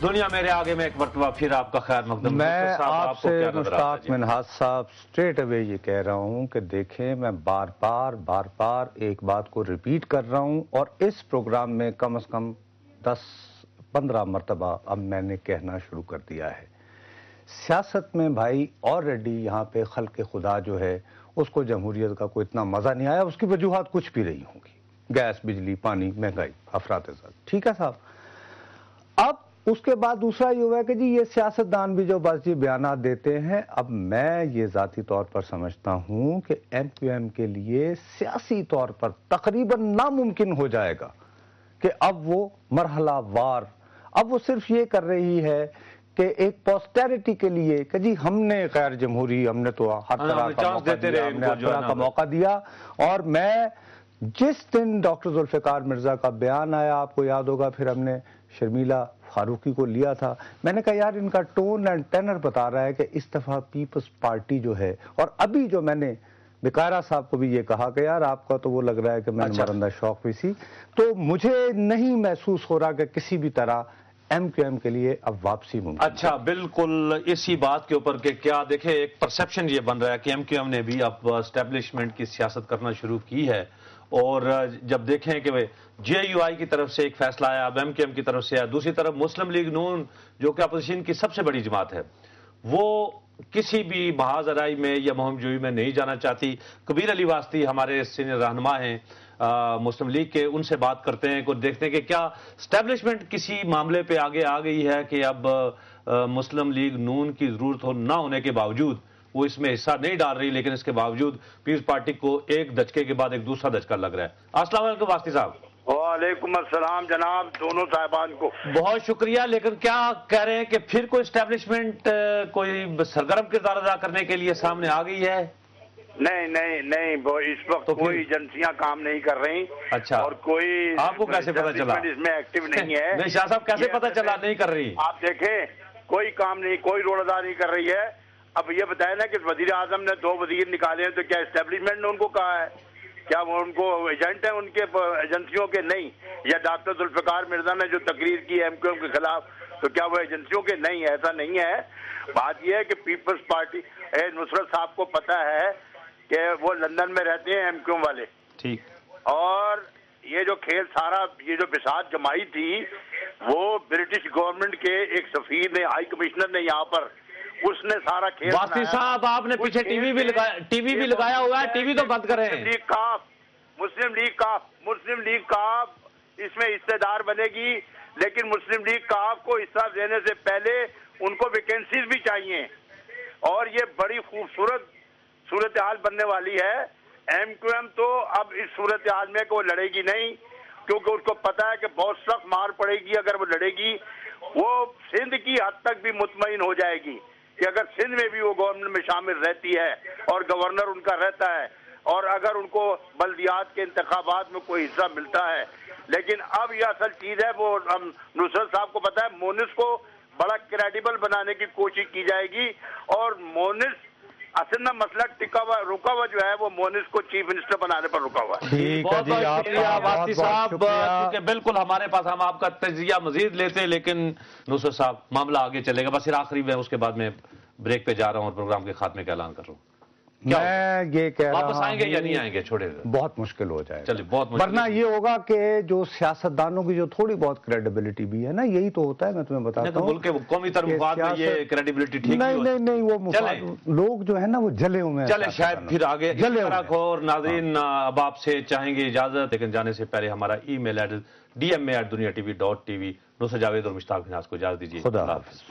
دنیا میرے آگے میں ایک مرتبہ پھر آپ کا خیر مقدم. میں آپ سے مشتاق منہاج صاحب اسٹریٹ اوے یہ کہہ رہا ہوں کہ دیکھیں میں بار بار ایک بات کو ریپیٹ کر رہا ہوں، اور اس پروگرام میں کم از کم 10-15 مرتبہ اب میں نے کہنا شروع کر دیا ہے. سیاست میں بھائی آلریڈی یہاں پہ خلق خدا جو ہے اس کو جمہوریت کا کوئی اتنا مزہ نہیں آیا. اس کی وجوہات کچھ بھی رہی ہوں گی، گیس، بجلی، پانی، مہنگائی، افراط زر، ٹھیک ہے صاحب. اب اس کے بعد دوسرا یہ ہوا ہے کہ جی یہ سیاستدان بھی جو بس جی بیانات دیتے ہیں. اب میں یہ ذاتی طور پر سمجھتا ہوں کہ ایم کیو ایم کے لیے سیاسی طور پر تقریباً ناممکن ہو جائے گا کہ اب وہ مرحلہ وار، اب وہ صرف یہ کر رہی ہے کہ ایک پوسٹیرٹی کے لیے کہ جی ہم نے غیر جمہوری، ہم نے تو ہر طرح کا موقع دیا، ہم نے ہر طرح کا موقع دیا. اور میں جس دن ڈاکٹر ذوالفقار مرزا کا بیان آیا، آپ کو یاد ہوگا، پھر ہم نے شرمیلا فاروقی کو لیا تھا، میں نے کہا یار ان کا ٹون اینڈ ٹینر بتا رہا ہے کہ اس دفعہ پیپلز پارٹی جو ہے. اور ابھی جو میں نے بکارا صاحب کو بھی یہ کہا کہ یار آپ کا تو وہ لگ رہا ہے کہ میں نے مرندہ شوق بھی سی، تو مجھے نہیں محسوس ہو رہا کہ کسی بھی طرح ایم کیو ایم کے لیے اب واپسی ممکن. اچھا، بالکل اسی بات کے اوپر کہ کیا دیکھیں ایک پرسیپشن یہ بن رہا ہے کہ ایم کیو ایم نے بھی اب اسٹیبلشمنٹ کی سیاست کرنا شروع کی ہے. اور جب دیکھیں کہ جے یو آئی کی طرف سے ایک فیصلہ آیا، اب ایم کیو ایم کی طرف سے آیا، دوسری طرف مسلم لیگ نون جو کہ اپوزیشن کی سب سے بڑی جماعت ہے، وہ کسی بھی محاذ آرائی میں یا مہم جوئی میں نہیں جانا چاہتی. کبیر علی واسطی ہمارے سینئر رہنما ہیں مسلم لیگ کے، ان سے بات کرتے ہیں کو دیکھتے ہیں کہ کیا اسٹیبلشمنٹ کسی معاملے پہ آگے آ گئی ہے کہ اب مسلم لیگ نون کی ضرورت نہ ہونے کے باوجود وہ اس میں حصہ نہیں ڈال رہی، لیکن اس کے باوجود پیپلز پارٹی کو ایک دھچکے کے بعد ایک دوسرا دھچکا لگ رہا ہے. السلام علیکم واسطی صاحب. وعلیکم السلام جناب، دونوں صاحبان کو بہت شکریہ. لیکن کیا کہہ رہے ہیں کہ پھر کوئی اسٹیبلشمنٹ کوئی سرگرم کردار ادا کرنے کے لیے سامنے آ گئی ہے؟ نہیں، وہ اس وقت کوئی ایجنسیاں کام نہیں کر رہی. اچھا، اور کوئی آپ کو کیسے پتا چلا اس میں ایکٹیو نہیں ہے؟ نہیں شاہ صاحب، کیسے پتا چلا نہیں کر رہی؟ آپ دیکھیں کوئی کام نہیں، کوئی رول ادا نہیں کر رہی ہے. اب یہ بتائیں نا کہ وزیر اعظم نے 2 وزیر نکالے ہیں، تو کیا اسٹیبلشمنٹ نے ان کو کہا ہے؟ کیا وہ ان کو ایجنٹ ہیں ان کے ایجنسیوں کے؟ نہیں. یا ڈاکٹر ذوالفقار مرزا نے جو تقریر کی ایم کیو ایم کے خلاف، تو کیا وہ ایجنسیوں کے؟ نہیں، ایسا نہیں ہے. بات یہ ہے کہ پیپلز پارٹی نصرت صاحب کو پتا ہے کہ وہ لندن میں رہتے ہیں ایم کیو ایم والے، ٹھیک. اور یہ جو کھیل سارا، یہ جو بساط جمائی تھی، وہ برٹش گورنمنٹ کے ایک سفیر نے، ہائی کمشنر نے یہاں پر، اس نے سارا کھیل. واسطی صاحب آپ نے پیچھے ٹی وی بھی لگایا ہوا ہے، ٹی وی تو بند کریں. مسلم لیگ کاف اس میں حصے دار بنے گی، لیکن مسلم لیگ کاف کو حصہ دینے سے پہلے ان کو ویکینسیز بھی چاہیے، اور یہ بڑی خوبصورت صورتحال بننے والی ہے. ایم کیو ایم تو اب اس صورتحال میں کہ وہ لڑے گی نہیں، کیونکہ اس کو پتا ہے کہ بہت سخت مار پڑے گی اگر وہ لڑے گی. وہ سندھ کی حد تک بھی مطمئن ہو جائے گی کہ اگر سندھ میں بھی وہ گورنمنٹ میں شامل رہتی ہے اور گورنر ان کا رہتا ہے، اور اگر ان کو بلدیات کے انتخابات میں کوئی حصہ ملتا ہے. لیکن اب یہ اصل چیز ہے، وہ نصرت صاحب کو پتا ہے، مونس کو بڑا کریڈیبل بنانے کی کوشش کی جائے گی. اور مونس اصل میں مسئلہ رکا ہوا جو ہے، وہ مونس کو چیف منسٹر بنانے پر رکا ہوا ہے. بہت بہت شکریہ واسطی صاحب، کیونکہ بالکل ہمارے پاس ہم آپ کا تجزیہ مزید لیتے، لیکن نصرت صاحب معاملہ آگے چلے گا. بس پھر آخری میں اس کے بعد میں بریک پہ جا رہا ہوں اور پروگرام کے خاتمے کا اعلان کر رہا ہوں. میں یہ کہہ رہا ہوں واپس آئیں گے یا نہیں آئیں گے؟ چھوڑے گا، بہت مشکل ہو جائے. چلیے، بہت مشکل. ورنہ یہ ہوگا کہ جو سیاستدانوں کی جو تھوڑی بہت کریڈیبلٹی بھی ہے نا، یہی تو ہوتا ہے. میں تمہیں بتاتا ہوں، ملک کے قومی ترمفاد میں یہ کریڈیبلٹی ٹھیک نہیں، وہ لوگ جو ہے نا وہ جلے ہوئے ہیں. چلے شاید پھر آگے اور ناظرین اب آپ سے چاہیں گے اجازت، لیکن جانے سے پہلے ہمارا ای میل ایڈریس dma@duniatv.tv. نصرت جاوید اور مشتاق منہاج کو اجازت دیجیے. خدا حافظ.